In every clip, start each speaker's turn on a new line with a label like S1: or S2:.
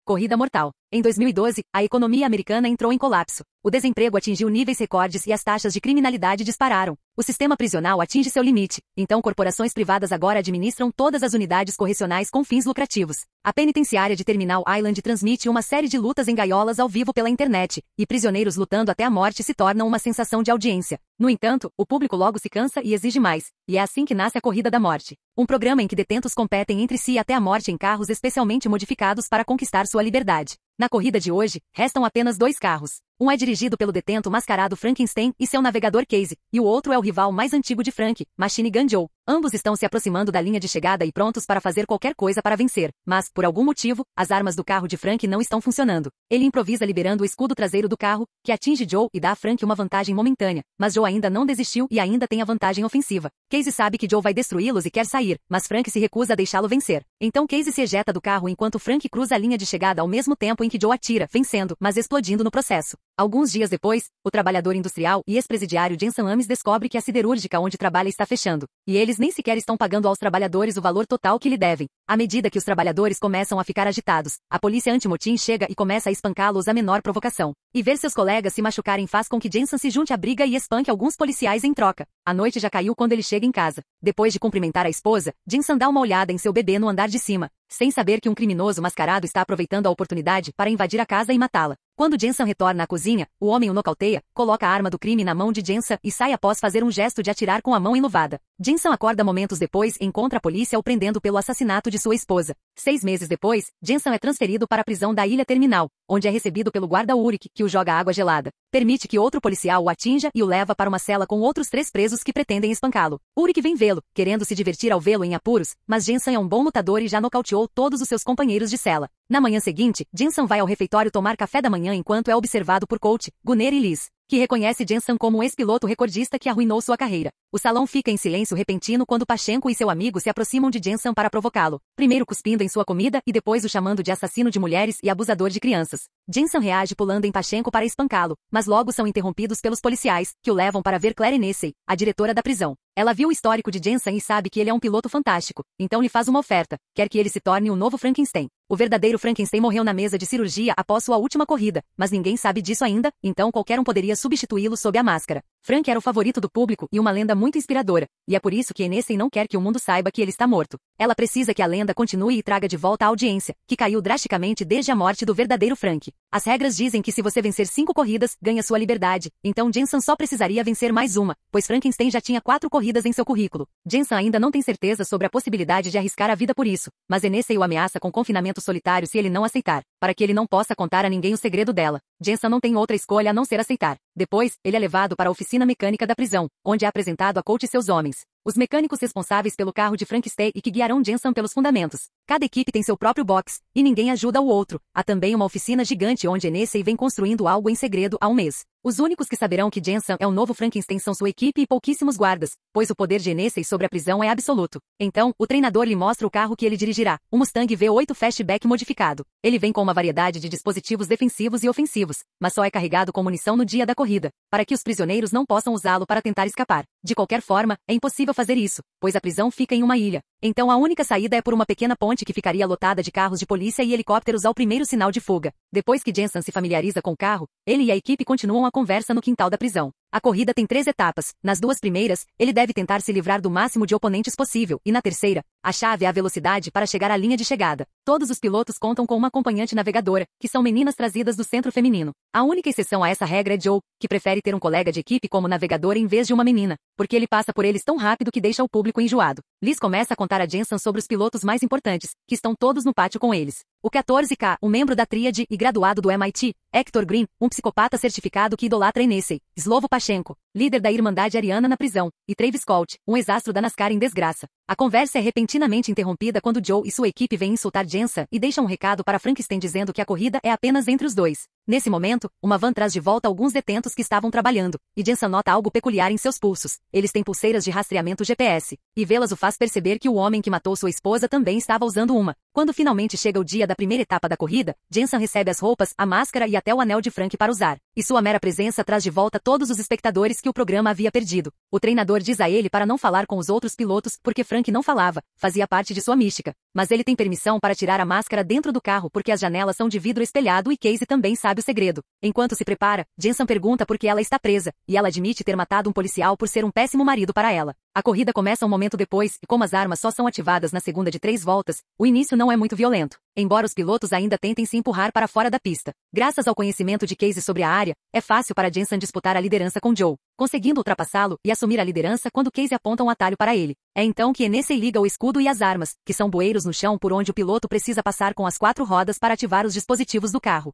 S1: corrida mortal. Em 2012, a economia americana entrou em colapso. O desemprego atingiu níveis recordes e as taxas de criminalidade dispararam. O sistema prisional atinge seu limite, então corporações privadas agora administram todas as unidades correcionais com fins lucrativos. A penitenciária de Terminal Island transmite uma série de lutas em gaiolas ao vivo pela internet, e prisioneiros lutando até a morte se tornam uma sensação de audiência. No entanto, o público logo se cansa e exige mais, e é assim que nasce a Corrida da Morte. Um programa em que detentos competem entre si até a morte em carros especialmente modificados para conquistar sua liberdade. Na corrida de hoje, restam apenas 2 carros. Um é dirigido pelo detento mascarado Frankenstein e seu navegador Casey, e o outro é o rival mais antigo de Frank, Machine Gun Joe. Ambos estão se aproximando da linha de chegada e prontos para fazer qualquer coisa para vencer, mas, por algum motivo, as armas do carro de Frank não estão funcionando. Ele improvisa liberando o escudo traseiro do carro, que atinge Joe e dá a Frank uma vantagem momentânea, mas Joe ainda não desistiu e ainda tem a vantagem ofensiva. Casey sabe que Joe vai destruí-los e quer sair, mas Frank se recusa a deixá-lo vencer. Então Casey se ejeta do carro enquanto Frank cruza a linha de chegada ao mesmo tempo em que Joe atira, vencendo, mas explodindo no processo. Alguns dias depois, o trabalhador industrial e ex-presidiário Jensen Ames descobre que a siderúrgica onde trabalha está fechando, e eles nem sequer estão pagando aos trabalhadores o valor total que lhe devem. À medida que os trabalhadores começam a ficar agitados, a polícia anti-motim chega e começa a espancá-los à menor provocação. E ver seus colegas se machucarem faz com que Jensen se junte à briga e espanque alguns policiais em troca. A noite já caiu quando ele chega em casa. Depois de cumprimentar a esposa, Jensen dá uma olhada em seu bebê no andar de cima, sem saber que um criminoso mascarado está aproveitando a oportunidade para invadir a casa e matá-la. Quando Jensen retorna à cozinha, o homem o nocauteia, coloca a arma do crime na mão de Jensen e sai após fazer um gesto de atirar com a mão enluvada. Jensen acorda momentos depois e encontra a polícia o prendendo pelo assassinato de sua esposa. 6 meses depois, Jensen é transferido para a prisão da Ilha Terminal, onde é recebido pelo guarda Ulrich, que o joga água gelada. Permite que outro policial o atinja e o leva para uma cela com outros 3 presos que pretendem espancá-lo. Ulrich vem vê-lo, querendo se divertir ao vê-lo em apuros, mas Jensen é um bom lutador e já nocauteou todos os seus companheiros de cela. Na manhã seguinte, Jensen vai ao refeitório tomar café da manhã enquanto é observado por Coach, Gunner e Liz, que reconhece Jensen como um ex-piloto recordista que arruinou sua carreira. O salão fica em silêncio repentino quando Pachenko e seu amigo se aproximam de Jensen para provocá-lo, primeiro cuspindo em sua comida e depois o chamando de assassino de mulheres e abusador de crianças. Jensen reage pulando em Pachenko para espancá-lo, mas logo são interrompidos pelos policiais, que o levam para ver Claire Nessey, a diretora da prisão. Ela viu o histórico de Jensen e sabe que ele é um piloto fantástico, então lhe faz uma oferta, quer que ele se torne o novo Frankenstein. O verdadeiro Frankenstein morreu na mesa de cirurgia após sua última corrida, mas ninguém sabe disso ainda, então qualquer um poderia substituí-lo sob a máscara. Frank era o favorito do público e uma lenda muito inspiradora, e é por isso que Hennessey não quer que o mundo saiba que ele está morto. Ela precisa que a lenda continue e traga de volta a audiência, que caiu drasticamente desde a morte do verdadeiro Frank. As regras dizem que se você vencer 5 corridas, ganha sua liberdade, então Jensen só precisaria vencer mais uma, pois Frankenstein já tinha 4 corridas em seu currículo. Jensen ainda não tem certeza sobre a possibilidade de arriscar a vida por isso, mas Hennessey o ameaça com confinamento solitário se ele não aceitar, para que ele não possa contar a ninguém o segredo dela. Jensen não tem outra escolha a não ser aceitar. Depois, ele é levado para a oficina mecânica da prisão, onde é apresentado a Coach e seus homens, os mecânicos responsáveis pelo carro de Frankenstein e que guiarão Jensen pelos fundamentos. Cada equipe tem seu próprio box, e ninguém ajuda o outro. Há também uma oficina gigante onde Hennessey vem construindo algo em segredo há um mês. Os únicos que saberão que Jensen é o novo Frankenstein são sua equipe e pouquíssimos guardas, pois o poder de Hennessey sobre a prisão é absoluto. Então, o treinador lhe mostra o carro que ele dirigirá, um Mustang V8 Fastback modificado. Ele vem com uma variedade de dispositivos defensivos e ofensivos, mas só é carregado com munição no dia da corrida, para que os prisioneiros não possam usá-lo para tentar escapar. De qualquer forma, é impossível fazer isso, pois a prisão fica em uma ilha. Então a única saída é por uma pequena ponte que ficaria lotada de carros de polícia e helicópteros ao primeiro sinal de fuga. Depois que Jensen se familiariza com o carro, ele e a equipe continuam a conversa no quintal da prisão. A corrida tem 3 etapas. Nas 2 primeiras, ele deve tentar se livrar do máximo de oponentes possível, e na terceira, a chave é a velocidade para chegar à linha de chegada. Todos os pilotos contam com uma acompanhante navegadora, que são meninas trazidas do centro feminino. A única exceção a essa regra é Joe, que prefere ter um colega de equipe como navegador em vez de uma menina, porque ele passa por eles tão rápido que deixa o público enjoado. Liz começa a contar a Jensen sobre os pilotos mais importantes, que estão todos no pátio com eles. O 14K, um membro da tríade e graduado do MIT, Hector Green, um psicopata certificado que idolatra Hennessey, Slovo Pachenko, líder da Irmandade Ariana na prisão, e Travis Colt, um ex-astro da NASCAR em desgraça. A conversa é repentinamente interrompida quando Joe e sua equipe vêm insultar Jensen e deixam um recado para Frankenstein dizendo que a corrida é apenas entre os dois. Nesse momento, uma van traz de volta alguns detentos que estavam trabalhando, e Jensen nota algo peculiar em seus pulsos. Eles têm pulseiras de rastreamento GPS, e vê-las o faz perceber que o homem que matou sua esposa também estava usando uma. Quando finalmente chega o dia da primeira etapa da corrida, Jensen recebe as roupas, a máscara e até o anel de Frank para usar. e sua mera presença traz de volta todos os espectadores que o programa havia perdido. O treinador diz a ele para não falar com os outros pilotos porque Frank não falava, fazia parte de sua mística. Mas ele tem permissão para tirar a máscara dentro do carro porque as janelas são de vidro espelhado e Casey também sabe o segredo. Enquanto se prepara, Jensen pergunta por que ela está presa, e ela admite ter matado um policial por ser um péssimo marido para ela. A corrida começa um momento depois, e como as armas só são ativadas na segunda de 3 voltas, o início não é muito violento, embora os pilotos ainda tentem se empurrar para fora da pista. Graças ao conhecimento de Casey sobre a área, é fácil para Jensen disputar a liderança com Joe, conseguindo ultrapassá-lo e assumir a liderança quando Casey aponta um atalho para ele. É então que Hennessy liga o escudo e as armas, que são bueiros no chão por onde o piloto precisa passar com as 4 rodas para ativar os dispositivos do carro.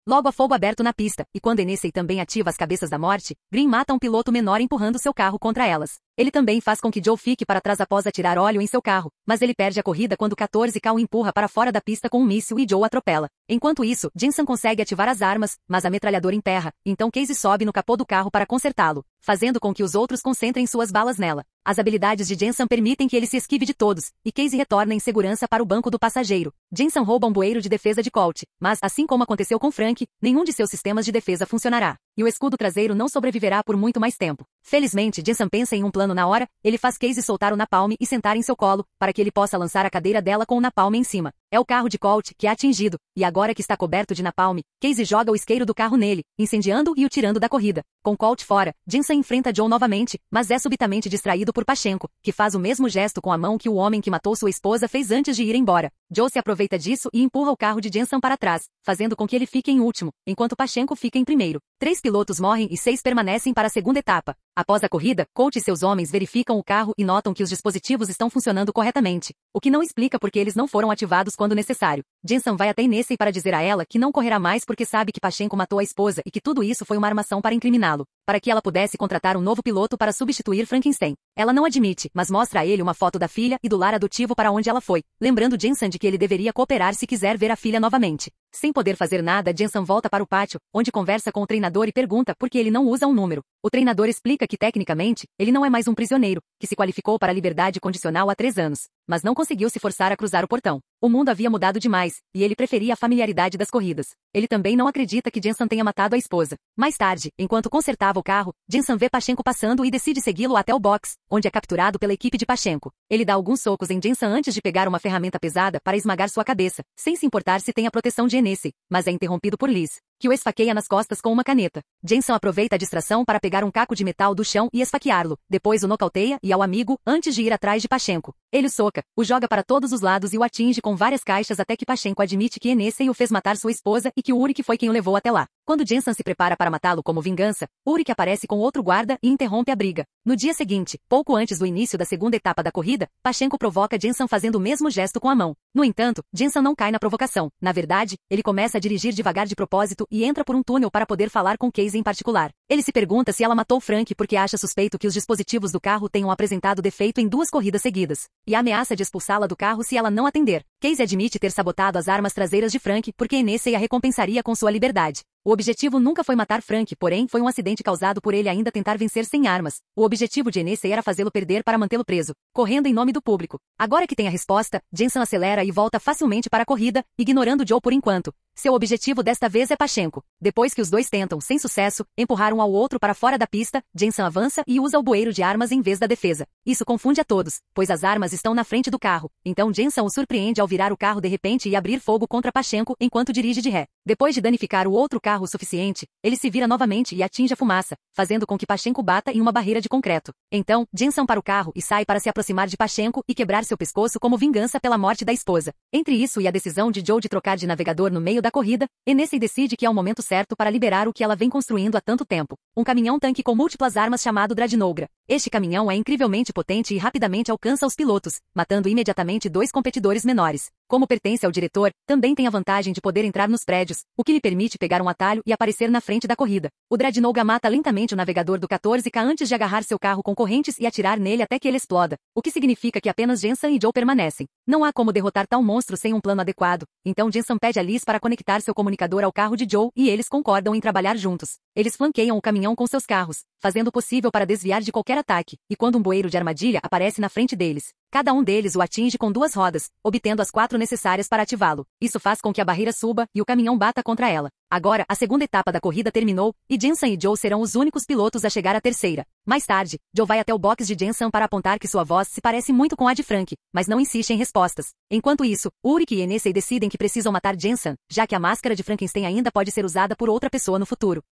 S1: Logo há fogo aberto na pista, e quando Hennessy também ativa as cabeças da morte, Green mata um piloto menor empurrando seu carro contra elas. Ele também faz com que Joe fique para trás após atirar óleo em seu carro, mas ele perde a corrida quando 14K o empurra para fora da pista com um míssil e Joe atropela. Enquanto isso, Jensen consegue ativar as armas, mas a metralhadora emperra, então Casey sobe no capô do carro para consertá-lo, fazendo com que os outros concentrem suas balas nela. As habilidades de Jensen permitem que ele se esquive de todos, e Casey retorna em segurança para o banco do passageiro. Jensen rouba um bueiro de defesa de Colt, mas, assim como aconteceu com Frank, nenhum de seus sistemas de defesa funcionará, e o escudo traseiro não sobreviverá por muito mais tempo. Felizmente, Jensen pensa em um plano na hora, ele faz Casey soltar o napalm e sentar em seu colo, para que ele possa lançar a cadeira dela com o napalm em cima. É o carro de Colt que é atingido, e agora que está coberto de napalm, Casey joga o isqueiro do carro nele, incendiando e o tirando da corrida. Com Colt fora, Jensen enfrenta Joe novamente, mas é subitamente distraído por Pachenko, que faz o mesmo gesto com a mão que o homem que matou sua esposa fez antes de ir embora. Joe se aproveita disso e empurra o carro de Jensen para trás, fazendo com que ele fique em último, enquanto Pachenko fica em primeiro. 3 pilotos morrem e 6 permanecem para a segunda etapa. Após a corrida, Colt e seus homens verificam o carro e notam que os dispositivos estão funcionando corretamente, o que não explica por que eles não foram ativados quando necessário. Jensen vai até Hennessy para dizer a ela que não correrá mais porque sabe que Pachenko matou a esposa e que tudo isso foi uma armação para incriminá-lo, para que ela pudesse contratar um novo piloto para substituir Frankenstein. Ela não admite, mas mostra a ele uma foto da filha e do lar adotivo para onde ela foi, lembrando Jensen de que ele deveria cooperar se quiser ver a filha novamente. Sem poder fazer nada, Jensen volta para o pátio, onde conversa com o treinador e pergunta por que ele não usa um número. O treinador explica que, tecnicamente, ele não é mais um prisioneiro, que se qualificou para a liberdade condicional há 3 anos, mas não conseguiu se forçar a cruzar o portão. O mundo havia mudado demais, e ele preferia a familiaridade das corridas. Ele também não acredita que Jensen tenha matado a esposa. Mais tarde, enquanto consertava o carro, Jensen vê Pachenko passando e decide segui-lo até o box, onde é capturado pela equipe de Pachenko. Ele dá alguns socos em Jensen antes de pegar uma ferramenta pesada para esmagar sua cabeça, sem se importar se tem a proteção de Hennessy, mas é interrompido por Liz, que o esfaqueia nas costas com uma caneta. Jensen aproveita a distração para pegar um caco de metal do chão e esfaqueá-lo, depois o nocauteia e ao amigo, antes de ir atrás de Pachenko. Ele o soca, o joga para todos os lados e o atinge com várias caixas até que Pachenko admite que Hennessy o fez matar sua esposa e que Ulrich foi quem o levou até lá. Quando Jensen se prepara para matá-lo como vingança, Ulrich aparece com outro guarda e interrompe a briga. No dia seguinte, pouco antes do início da segunda etapa da corrida, Pachenko provoca Jensen fazendo o mesmo gesto com a mão. No entanto, Jensen não cai na provocação. Na verdade, ele começa a dirigir devagar de propósito e entra por um túnel para poder falar com Casey em particular. Ele se pergunta se ela matou Frank porque acha suspeito que os dispositivos do carro tenham apresentado defeito em 2 corridas seguidas, e ameaça de expulsá-la do carro se ela não atender. Casey admite ter sabotado as armas traseiras de Frank porque Hennessy a recompensaria com sua liberdade. O objetivo nunca foi matar Frank, porém foi um acidente causado por ele ainda tentar vencer sem armas. O objetivo de Hennessy era fazê-lo perder para mantê-lo preso, correndo em nome do público. Agora que tem a resposta, Jensen acelera e volta facilmente para a corrida, ignorando Joe por enquanto. Seu objetivo desta vez é Pachenko. Depois que os dois tentam, sem sucesso, empurrar um ao outro para fora da pista, Jensen avança e usa o bueiro de armas em vez da defesa. Isso confunde a todos, pois as armas estão na frente do carro. Então Jensen o surpreende ao virar o carro de repente e abrir fogo contra Pachenko enquanto dirige de ré. Depois de danificar o outro carro o suficiente, ele se vira novamente e atinge a fumaça, fazendo com que Pachenko bata em uma barreira de concreto. Então, Jensen para o carro e sai para se aproximar de Pachenko e quebrar seu pescoço como vingança pela morte da esposa. Entre isso e a decisão de Joe de trocar de navegador no meio da corrida, Hennessy decide que é o momento certo para liberar o que ela vem construindo há tanto tempo. Um caminhão-tanque com múltiplas armas chamado Dreadnought. Este caminhão é incrivelmente potente e rapidamente alcança os pilotos, matando imediatamente 2 competidores menores. Como pertence ao diretor, também tem a vantagem de poder entrar nos prédios, o que lhe permite pegar um atalho e aparecer na frente da corrida. O Dreadnought mata lentamente o navegador do 14K antes de agarrar seu carro com correntes e atirar nele até que ele exploda, o que significa que apenas Jensen e Joe permanecem. Não há como derrotar tal monstro sem um plano adequado, então Jensen pede a Liz para conectar seu comunicador ao carro de Joe e eles concordam em trabalhar juntos. Eles flanqueiam o caminhão com seus carros, fazendo o possível para desviar de qualquer ataque, e quando um bueiro de armadilha aparece na frente deles, cada um deles o atinge com 2 rodas, obtendo as 4 necessárias para ativá-lo. Isso faz com que a barreira suba e o caminhão bata contra ela. Agora, a segunda etapa da corrida terminou, e Jensen e Joe serão os únicos pilotos a chegar à terceira. Mais tarde, Joe vai até o box de Jensen para apontar que sua voz se parece muito com a de Frank, mas não insiste em respostas. Enquanto isso, Ulrich e Hennessy decidem que precisam matar Jensen, já que a máscara de Frankenstein ainda pode ser usada por outra pessoa no futuro.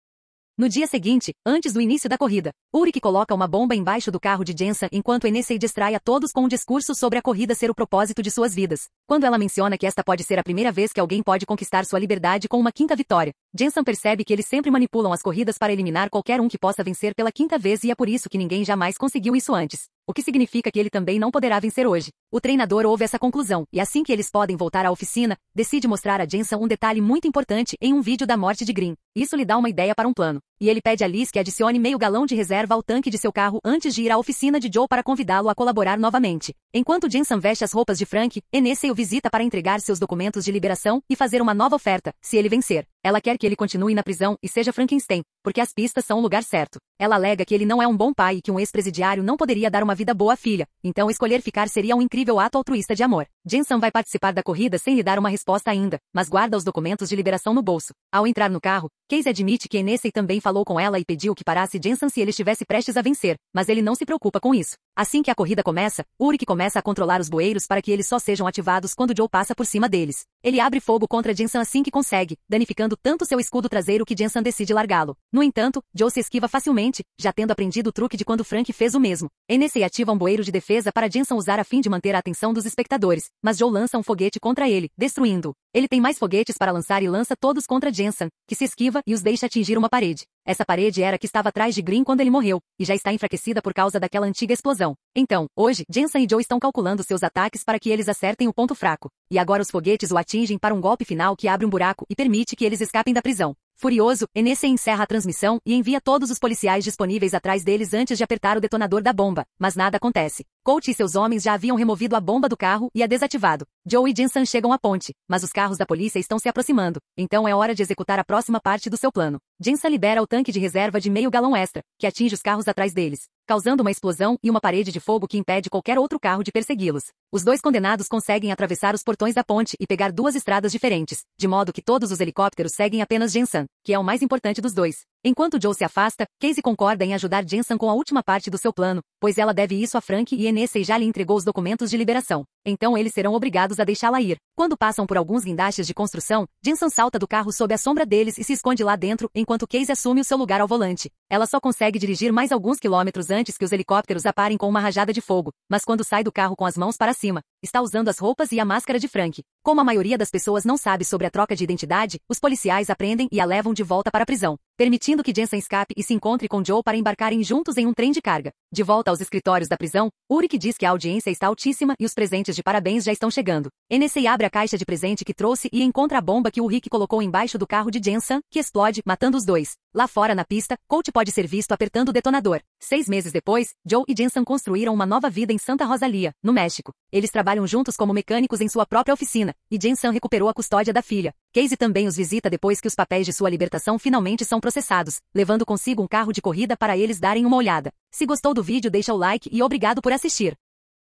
S1: No dia seguinte, antes do início da corrida, Ulrich coloca uma bomba embaixo do carro de Jensen enquanto Hennessy distrai a todos com um discurso sobre a corrida ser o propósito de suas vidas. Quando ela menciona que esta pode ser a primeira vez que alguém pode conquistar sua liberdade com uma 5ª vitória, Jensen percebe que eles sempre manipulam as corridas para eliminar qualquer um que possa vencer pela 5ª vez e é por isso que ninguém jamais conseguiu isso antes. O que significa que ele também não poderá vencer hoje. O treinador ouve essa conclusão, e assim que eles podem voltar à oficina, decide mostrar a Jensen um detalhe muito importante em um vídeo da morte de Green. Isso lhe dá uma ideia para um plano. E ele pede a Liz que adicione meio galão de reserva ao tanque de seu carro antes de ir à oficina de Joe para convidá-lo a colaborar novamente. Enquanto Jensen veste as roupas de Frank, Hennessy o visita para entregar seus documentos de liberação e fazer uma nova oferta, se ele vencer. Ela quer que ele continue na prisão e seja Frankenstein, porque as pistas são o lugar certo. Ela alega que ele não é um bom pai e que um ex-presidiário não poderia dar uma vida boa à filha, então escolher ficar seria um incrível ato altruísta de amor. Jensen vai participar da corrida sem lhe dar uma resposta ainda, mas guarda os documentos de liberação no bolso. Ao entrar no carro, Casey admite que Hennessy também falou com ela e pediu que parasse Jensen se ele estivesse prestes a vencer, mas ele não se preocupa com isso. Assim que a corrida começa, Ulrich começa a controlar os bueiros para que eles só sejam ativados quando Joe passa por cima deles. Ele abre fogo contra Jensen assim que consegue, danificando tanto seu escudo traseiro que Jensen decide largá-lo. No entanto, Joe se esquiva facilmente, já tendo aprendido o truque de quando Frank fez o mesmo. Hennessy ativa um bueiro de defesa para Jensen usar a fim de manter a atenção dos espectadores, mas Joe lança um foguete contra ele, destruindo-o. Ele tem mais foguetes para lançar e lança todos contra Jensen, que se esquiva e os deixa atingir uma parede. Essa parede era a que estava atrás de Green quando ele morreu, e já está enfraquecida por causa daquela antiga explosão. Então, hoje, Jensen e Joe estão calculando seus ataques para que eles acertem o ponto fraco. E agora os foguetes o atingem para um golpe final que abre um buraco e permite que eles escapem da prisão. Furioso, Hennessy encerra a transmissão e envia todos os policiais disponíveis atrás deles antes de apertar o detonador da bomba, mas nada acontece. Colt e seus homens já haviam removido a bomba do carro e a desativado. Joe e Jensen chegam à ponte, mas os carros da polícia estão se aproximando, então é hora de executar a próxima parte do seu plano. Jensen libera o tanque de reserva de meio galão extra, que atinge os carros atrás deles, causando uma explosão e uma parede de fogo que impede qualquer outro carro de persegui-los. Os 2 condenados conseguem atravessar os portões da ponte e pegar 2 estradas diferentes, de modo que todos os helicópteros seguem apenas Jensen, que é o mais importante dos 2. Enquanto Joe se afasta, Casey concorda em ajudar Jensen com a última parte do seu plano, pois ela deve isso a Frank e Hennessy já lhe entregou os documentos de liberação. Então eles serão obrigados a deixá-la ir. Quando passam por alguns guindastes de construção, Jensen salta do carro sob a sombra deles e se esconde lá dentro, enquanto Casey assume o seu lugar ao volante. Ela só consegue dirigir mais alguns quilômetros antes que os helicópteros a parem com uma rajada de fogo, mas quando sai do carro com as mãos para cima, está usando as roupas e a máscara de Frank. Como a maioria das pessoas não sabe sobre a troca de identidade, os policiais a prendem e a levam de volta para a prisão, permitindo que Jensen escape e se encontre com Joe para embarcarem juntos em um trem de carga. De volta aos escritórios da prisão, Ulrich diz que a audiência está altíssima e os presentes de parabéns já estão chegando. Hennessy abre a caixa de presente que trouxe e encontra a bomba que Ulrich colocou embaixo do carro de Jensen, que explode, matando os 2. Lá fora na pista, Colt pode ser visto apertando o detonador. 6 meses depois, Joe e Jensen construíram uma nova vida em Santa Rosalia, no México. Eles trabalham juntos como mecânicos em sua própria oficina, e Jensen recuperou a custódia da filha. Casey também os visita depois que os papéis de sua libertação finalmente são processados, levando consigo um carro de corrida para eles darem uma olhada. Se gostou do vídeo, deixa o like e obrigado por assistir.